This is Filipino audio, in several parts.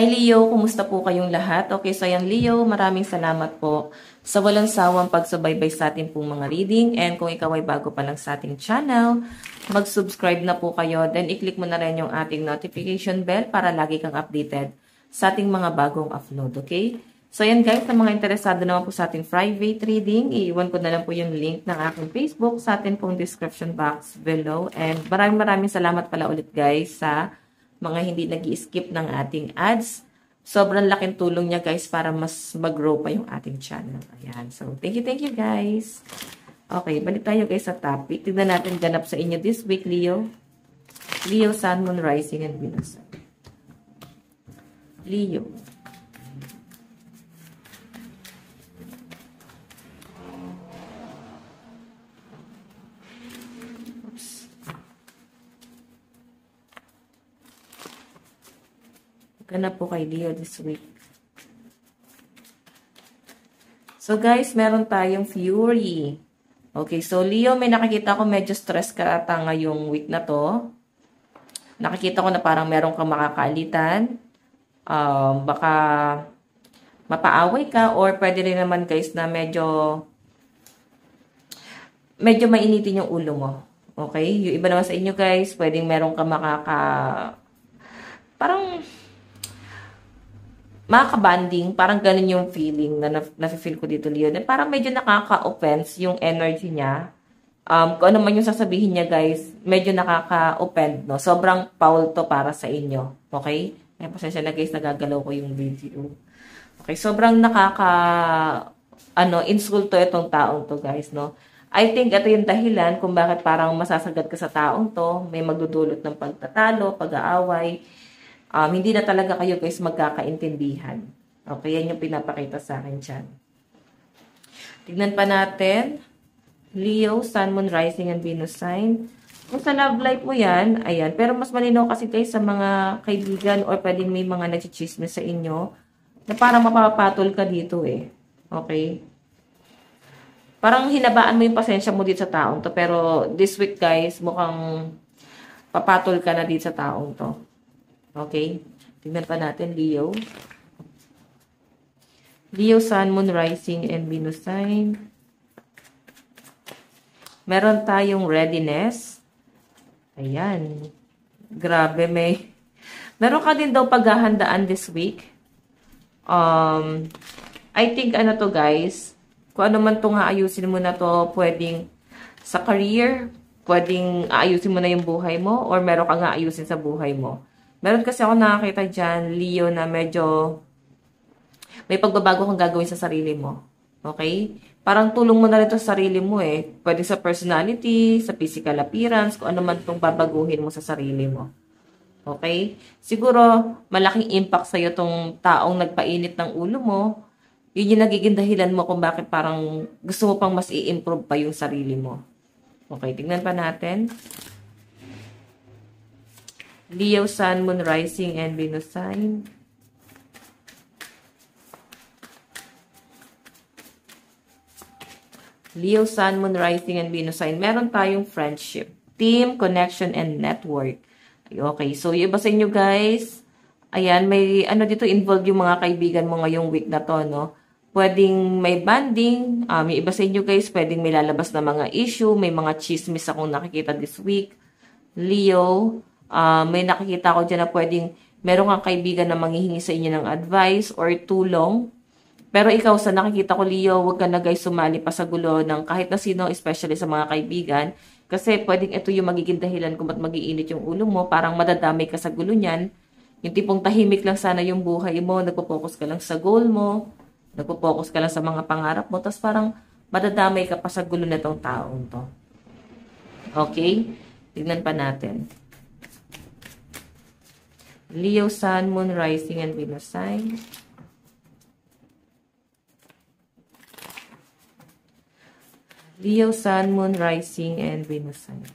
Hi Leo, kumusta po kayong lahat? Okay, so yan Leo, maraming salamat po sa walang sawang pagsubaybay sa ating pong mga reading. And kung ikaw ay bago pa lang sa ating channel, mag-subscribe na po kayo. Then i-click mo na rin yung ating notification bell para lagi kang updated sa ating mga bagong upload, okay? So yan guys, sa mga interesado naman po sa ating private reading, iiwan ko na lang po yung link ng aking Facebook sa ating pong description box below. And maraming salamat pala ulit guys sa mga hindi nag-i-skip ng ating ads. Sobrang laking tulong niya guys para mas mag-grow pa yung ating channel. Ayan. So, thank you guys. Okay, balik tayo guys sa topic. Tignan natin ganap sa inyo this week, Leo. Leo, Sun, Moon, Rising, and Venus. Leo. Ganap po kay Leo this week. So guys, meron tayong Fury. Okay, so Leo, may nakikita ko medyo stress ka ata ngayong week na to. Nakikita ko na parang meron kang makakaalitan. Baka mapaaway ka or pwede rin naman guys na medyo mainitin yung ulo mo. Okay? Yung iba naman sa inyo guys, pwedeng meron kang parang makaka-banding, parang ganun yung feeling na nafe-feel ko dito, Leo. Parang medyo nakaka-offense yung energy niya. Kung ano man yung sasabihin niya, guys, medyo nakaka-offend, no? Sobrang foul to para sa inyo. Okay? May pasensya na, guys, nagagalaw ko yung video. Okay, sobrang insulto itong taong to, guys, no? I think ito yung dahilan kung bakit parang masasagad ka sa taong to, may magdudulot ng pagtatalo, pag-aaway. Hindi na talaga kayo guys magkakaintindihan. Okay, yan yung pinapakita sa akin dyan. Tignan pa natin. Leo, Sun, Moon, Rising, and Venus sign. Kung sa love life mo yan, ayan. Pero mas malinaw kasi guys sa mga kaibigan or pwedeng may mga nagchichismis sa inyo na parang mapapatol ka dito eh. Okay? Parang hinabaan mo yung pasensya mo dito sa taong to. Pero this week guys, mukhang papatol ka na dito sa taong to. Okay? Tingnan pa natin, Leo. Leo, Sun, Moon, Rising, and Venus sign. Meron tayong readiness. Ayan. Grabe, meron ka din daw paghahandaan this week. I think, guys, kung ano man itong aayusin mo na to, pwedeng sa career, pwedeng aayusin mo na yung buhay mo, or meron kang aayusin sa buhay mo. Meron kasi ako nakakita dyan, Leo, na medyo may pagbabago kang gagawin sa sarili mo. Okay? Parang tulong mo na rin ito sa sarili mo eh. Pwede sa personality, sa physical appearance, kung ano man itong babaguhin mo sa sarili mo. Okay? Siguro, malaking impact sa'yo itong taong nagpainit ng ulo mo. Yun yung nagiging dahilan mo kung bakit parang gusto mo pang mas i-improve pa yung sarili mo. Okay, tignan pa natin. Leo, Sun, Moon, Rising, and Venus sign. Leo, Sun, Moon, Rising, and Venus sign. Meron tayong friendship, team, connection, and network. Okay, so yung iba sa inyo guys, ayan, may dito involved yung mga kaibigan mo ngayong week na to, no? Pwedeng may banding, may iba sa inyo guys, pwedeng may lalabas na mga issue, may mga chismis akong nakikita this week. Leo, may nakikita ko dyan na pwedeng meron kang kaibigan na manghihingi sa inyo ng advice or tulong. Pero ikaw sa nakikita ko, Leo, huwag ka na guys sumali pa sa gulo ng kahit na sino, especially sa mga kaibigan. Kasi pwedeng ito yung magiging dahilan kung ba't mag-iinit yung ulo mo. Parang madadamay ka sa gulo niyan. Yung tipong tahimik lang sana yung buhay mo, nagpo-focus ka lang sa goal mo, nagpo-focus ka lang sa mga pangarap mo, tapos parang madadamay ka pa sa gulo na itong taong to. Okay? Tignan pa natin. Leo, Sun, Moon, Rising, and Venus sign. Leo, Sun, Moon, Rising, and Venus sign.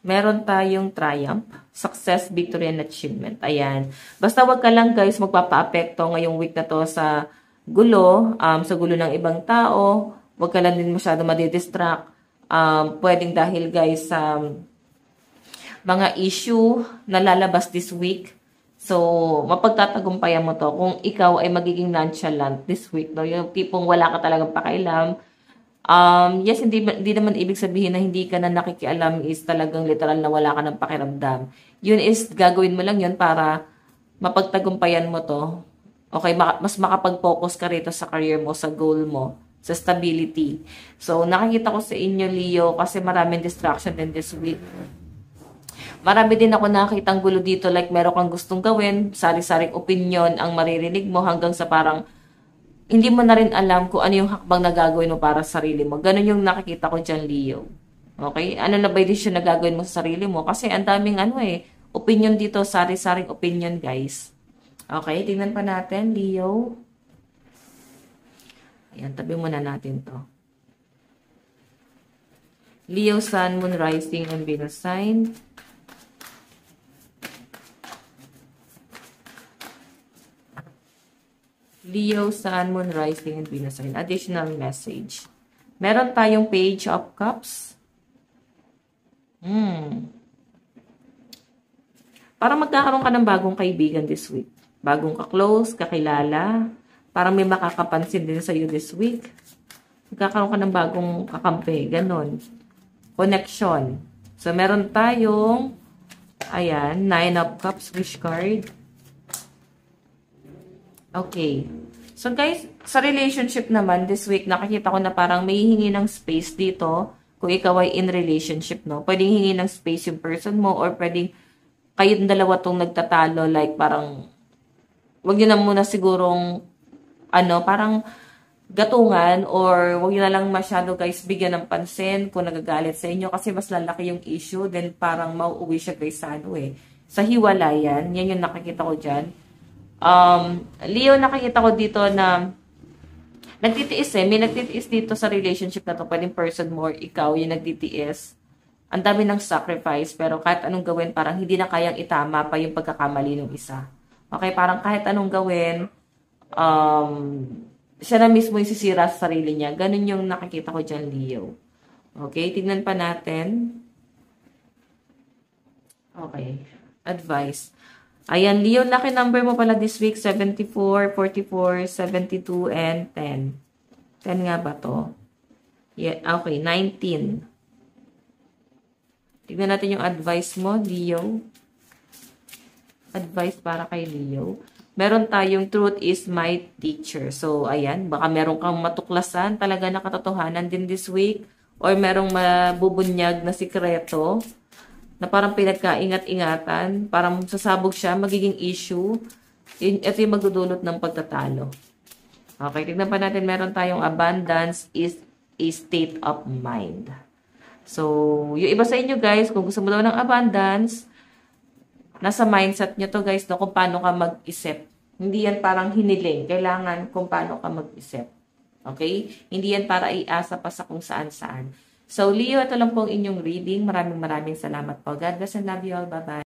Meron tayong triumph, success, victory, and achievement. Ayan. Basta wag ka lang guys magpapa-apekto ngayong week na to sa gulo ng ibang tao. Wag ka lang din masyado madidistract. Pwedeng dahil guys sa mga issue na lalabas this week, So, mapagtatagumpayan mo to kung ikaw ay magiging nonchalant this week, no? Yung tipong wala ka talagang pakialam. Yes, hindi naman ibig sabihin na hindi ka na nakikialam is talagang literal na wala ka ng pakiramdam. Yun is, gagawin mo lang yun para mapagtagumpayan mo to. Okay, mas makapag-focus ka rito sa career mo, sa goal mo, sa stability. So, nakikita ko sa inyo, Leo, kasi maraming distraction din this week. Marami din ako nakitang gulo dito, like meron kang gustong gawin, sari-saring opinion ang maririnig mo hanggang sa parang hindi mo na rin alam kung ano yung hakbang na gagawin mo para sa sarili mo. Ganun yung nakikita ko dyan, Leo. Okay? Ano na ba yung decision na gagawin mo sa sarili mo? Kasi ang daming opinion dito, sari-saring opinion, guys. Okay? Tingnan pa natin, Leo. Ayan, tabi muna natin to. Leo, Sun, Moon, Rising, and Venus sign. Leo, Sun, Moon, Rising, and Venus sign. Additional message. Meron tayong Page of Cups. Parang magkakaroon ka ng bagong kaibigan this week. Bagong ka-close, kakilala. Parang may makakapansin din sa iyo this week. Magkakaroon ka ng bagong kakampi. Ganon. Connection. So, meron tayong, ayan, 9 of Cups, wish card. Okay. So, guys, sa relationship naman, this week, nakikita ko na parang may hingi ng space dito. Kung ikaw ay in relationship, no? Pwedeng hingi ng space yung person mo or pwedeng kayong dalawa tong nagtatalo. Like, parang, wag nyo na muna sigurong, parang gatungan or wag nyo na lang masyado, guys, bigyan ng pansin kung nagagalit sa inyo kasi mas lalaki yung issue. Then, parang mauuwi siya, guys, sa hiwalayan. Yan yung nakikita ko dyan. Leo, nakikita ko dito na nagtitiis may nagtitiis dito sa relationship na to. Pwedeng person more, ikaw yung nagtitiis. Ang dami ng sacrifice, pero kahit anong gawin, parang hindi na kayang itama pa yung pagkakamali ng isa. Okay, parang kahit anong gawin, siya na mismo yung sisira sa sarili niya. Ganun yung nakikita ko dyan, Leo. Okay, tignan pa natin. Okay, advice. Ayan, Leo, lucky number mo pala this week, 74, 44, 72, and 10. 10 nga ba to? Yeah, okay, 19. Tignan natin yung advice mo, Leo. Advice para kay Leo. Meron tayong truth is my teacher. So, ayan, baka meron kang matuklasan talaga na katotohanan din this week. Or merong mabubunyag na sikreto na parang pinagkaingat-ingatan, parang sasabog siya, magiging issue. Ito yung magdudulot ng pagtatalo. Okay, tignan pa natin, meron tayong abundance is a state of mind. So, yung iba sa inyo, guys, kung gusto mo daw ng abundance, nasa mindset nyo to, guys, no, kung paano ka mag-isip. Hindi yan parang hiniling. Kailangan kung paano ka mag-isip. Okay? Hindi yan para iasa pa sa kung saan-saan. So, Leo, ito lang po ang inyong reading. Maraming salamat po. God bless and love you all. Bye-bye.